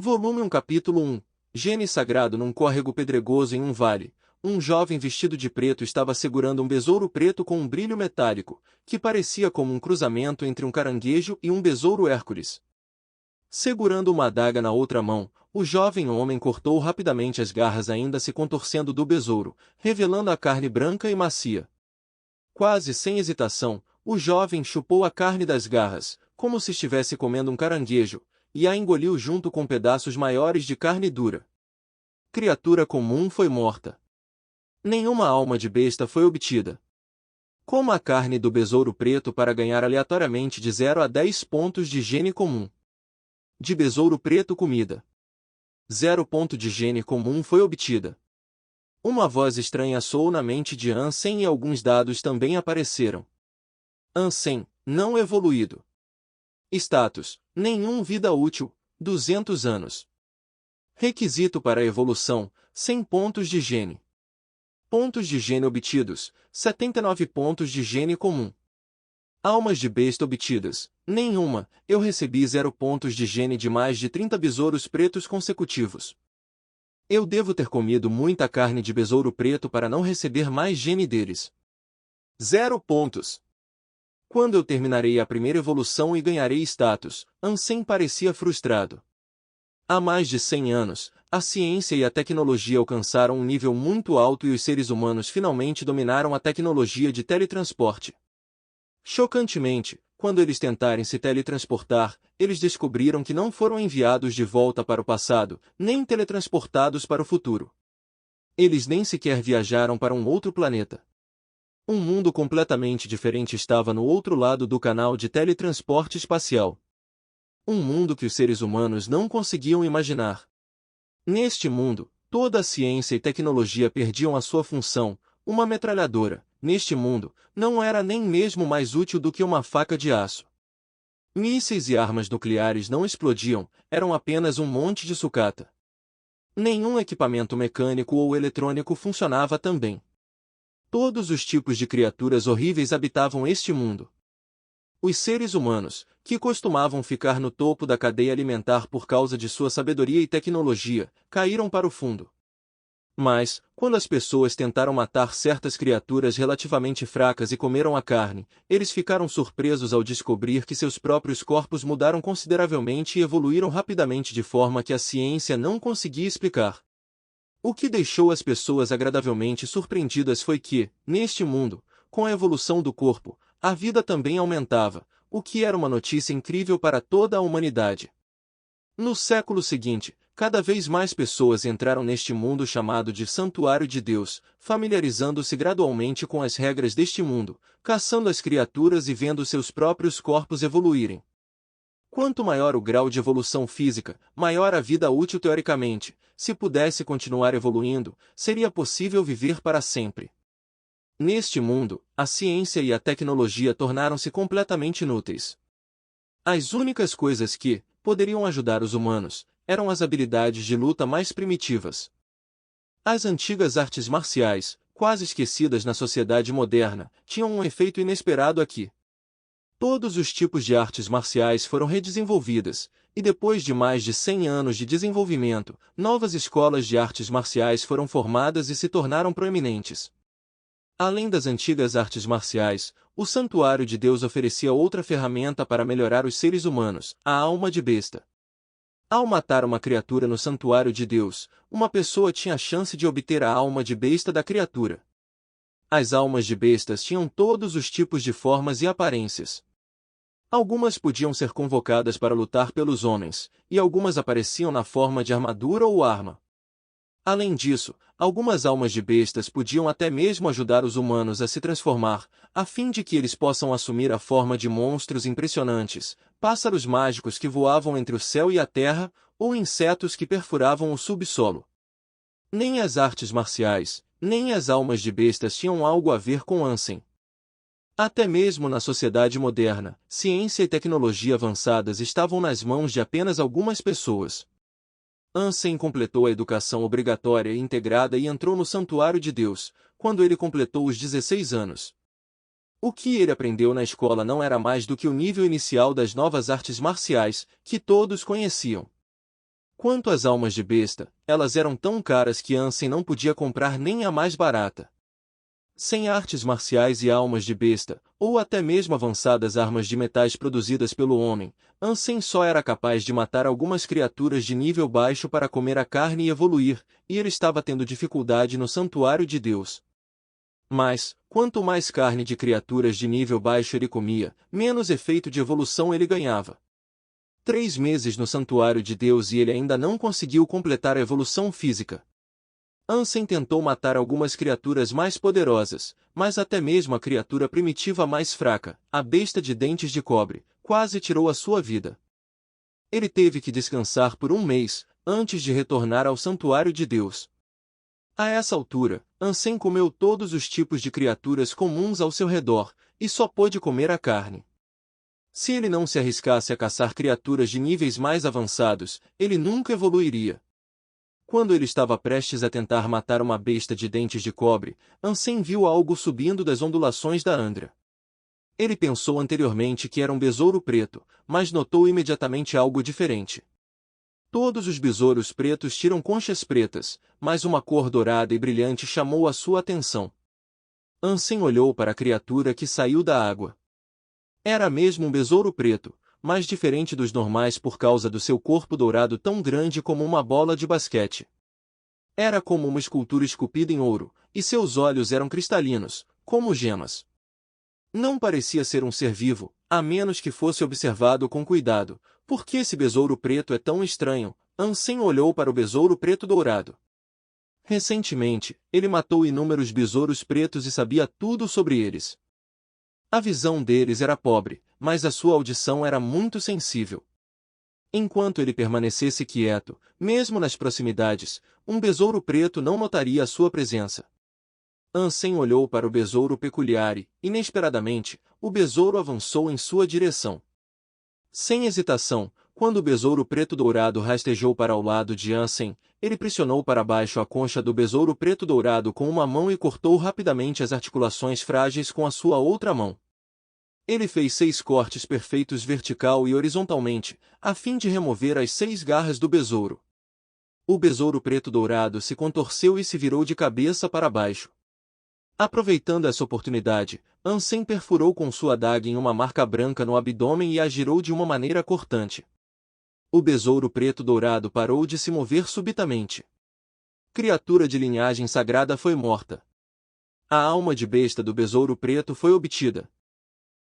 Volume 1 Capítulo 1 Gene sagrado. Num córrego pedregoso em um vale, um jovem vestido de preto estava segurando um besouro preto com um brilho metálico, que parecia como um cruzamento entre um caranguejo e um besouro Hércules. Segurando uma adaga na outra mão, o jovem homem cortou rapidamente as garras ainda se contorcendo do besouro, revelando a carne branca e macia. Quase sem hesitação, o jovem chupou a carne das garras, como se estivesse comendo um caranguejo, e a engoliu junto com pedaços maiores de carne dura. Criatura comum foi morta. Nenhuma alma de besta foi obtida. Coma a carne do besouro preto para ganhar aleatoriamente de 0 a 10 pontos de gene comum. De besouro preto comida. 0 ponto de gene comum foi obtida. Uma voz estranha soou na mente de Ansem e alguns dados também apareceram. Ansem, não evoluído. Status, nenhum vida útil, 200 anos. Requisito para a evolução, 100 pontos de gene. Pontos de gene obtidos, 79 pontos de gene comum. Almas de besta obtidas, nenhuma, eu recebi 0 pontos de gene de mais de 30 besouros pretos consecutivos. Eu devo ter comido muita carne de besouro preto para não receber mais gene deles. 0 pontos. Quando eu terminarei a primeira evolução e ganharei status? Ansem parecia frustrado. Há mais de 100 anos, a ciência e a tecnologia alcançaram um nível muito alto e os seres humanos finalmente dominaram a tecnologia de teletransporte. Chocantemente, quando eles tentarem se teletransportar, eles descobriram que não foram enviados de volta para o passado, nem teletransportados para o futuro. Eles nem sequer viajaram para um outro planeta. Um mundo completamente diferente estava no outro lado do canal de teletransporte espacial. Um mundo que os seres humanos não conseguiam imaginar. Neste mundo, toda a ciência e tecnologia perdiam a sua função. Uma metralhadora, neste mundo, não era nem mesmo mais útil do que uma faca de aço. Mísseis e armas nucleares não explodiam, eram apenas um monte de sucata. Nenhum equipamento mecânico ou eletrônico funcionava também. Todos os tipos de criaturas horríveis habitavam este mundo. Os seres humanos, que costumavam ficar no topo da cadeia alimentar por causa de sua sabedoria e tecnologia, caíram para o fundo. Mas, quando as pessoas tentaram matar certas criaturas relativamente fracas e comeram a carne, eles ficaram surpresos ao descobrir que seus próprios corpos mudaram consideravelmente e evoluíram rapidamente de forma que a ciência não conseguia explicar. O que deixou as pessoas agradavelmente surpreendidas foi que, neste mundo, com a evolução do corpo, a vida também aumentava, o que era uma notícia incrível para toda a humanidade. No século seguinte, cada vez mais pessoas entraram neste mundo chamado de Santuário de Deus, familiarizando-se gradualmente com as regras deste mundo, caçando as criaturas e vendo seus próprios corpos evoluírem. Quanto maior o grau de evolução física, maior a vida útil teoricamente. Se pudesse continuar evoluindo, seria possível viver para sempre. Neste mundo, a ciência e a tecnologia tornaram-se completamente inúteis. As únicas coisas que poderiam ajudar os humanos eram as habilidades de luta mais primitivas. As antigas artes marciais, quase esquecidas na sociedade moderna, tinham um efeito inesperado aqui. Todos os tipos de artes marciais foram redesenvolvidas, e depois de mais de 100 anos de desenvolvimento, novas escolas de artes marciais foram formadas e se tornaram proeminentes. Além das antigas artes marciais, o Santuário de Deus oferecia outra ferramenta para melhorar os seres humanos, a alma de besta. Ao matar uma criatura no Santuário de Deus, uma pessoa tinha a chance de obter a alma de besta da criatura. As almas de bestas tinham todos os tipos de formas e aparências. Algumas podiam ser convocadas para lutar pelos homens, e algumas apareciam na forma de armadura ou arma. Além disso, algumas almas de bestas podiam até mesmo ajudar os humanos a se transformar, a fim de que eles possam assumir a forma de monstros impressionantes, pássaros mágicos que voavam entre o céu e a terra, ou insetos que perfuravam o subsolo. Nem as artes marciais, nem as almas de bestas tinham algo a ver com Ansem. Até mesmo na sociedade moderna, ciência e tecnologia avançadas estavam nas mãos de apenas algumas pessoas. Ansem completou a educação obrigatória e integrada e entrou no Santuário de Deus, quando ele completou os 16 anos. O que ele aprendeu na escola não era mais do que o nível inicial das novas artes marciais, que todos conheciam. Quanto às almas de besta, elas eram tão caras que Ansem não podia comprar nem a mais barata. Sem artes marciais e almas de besta, ou até mesmo avançadas armas de metais produzidas pelo homem, Ansem só era capaz de matar algumas criaturas de nível baixo para comer a carne e evoluir, e ele estava tendo dificuldade no Santuário de Deus. Mas, quanto mais carne de criaturas de nível baixo ele comia, menos efeito de evolução ele ganhava. 3 meses no Santuário de Deus e ele ainda não conseguiu completar a evolução física. Ansem tentou matar algumas criaturas mais poderosas, mas até mesmo a criatura primitiva mais fraca, a besta de dentes de cobre, quase tirou a sua vida. Ele teve que descansar por 1 mês, antes de retornar ao Santuário de Deus. A essa altura, Ansem comeu todos os tipos de criaturas comuns ao seu redor, e só pôde comer a carne. Se ele não se arriscasse a caçar criaturas de níveis mais avançados, ele nunca evoluiria. Quando ele estava prestes a tentar matar uma besta de dentes de cobre, Ansem viu algo subindo das ondulações da Andra. Ele pensou anteriormente que era um besouro preto, mas notou imediatamente algo diferente. Todos os besouros pretos tiram conchas pretas, mas uma cor dourada e brilhante chamou a sua atenção. Ansem olhou para a criatura que saiu da água. Era mesmo um besouro preto, mas diferente dos normais por causa do seu corpo dourado tão grande como uma bola de basquete. Era como uma escultura esculpida em ouro, e seus olhos eram cristalinos, como gemas. Não parecia ser um ser vivo, a menos que fosse observado com cuidado. Por que esse besouro preto é tão estranho? Ansem olhou para o besouro preto dourado. Recentemente, ele matou inúmeros besouros pretos e sabia tudo sobre eles. A visão deles era pobre, mas a sua audição era muito sensível. Enquanto ele permanecesse quieto, mesmo nas proximidades, um besouro preto não notaria a sua presença. Ansem olhou para o besouro peculiar e, inesperadamente, o besouro avançou em sua direção. Sem hesitação, quando o besouro preto dourado rastejou para ao lado de Ansem, ele pressionou para baixo a concha do besouro preto dourado com uma mão e cortou rapidamente as articulações frágeis com a sua outra mão. Ele fez 6 cortes perfeitos vertical e horizontalmente, a fim de remover as 6 garras do besouro. O besouro preto dourado se contorceu e se virou de cabeça para baixo. Aproveitando essa oportunidade, Ansem perfurou com sua adaga em uma marca branca no abdômen e a girou de uma maneira cortante. O besouro preto dourado parou de se mover subitamente. Criatura de linhagem sagrada foi morta. A alma de besta do besouro preto foi obtida.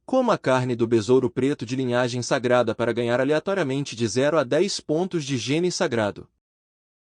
Coma a carne do besouro preto de linhagem sagrada para ganhar aleatoriamente de 0 a 10 pontos de gene sagrado.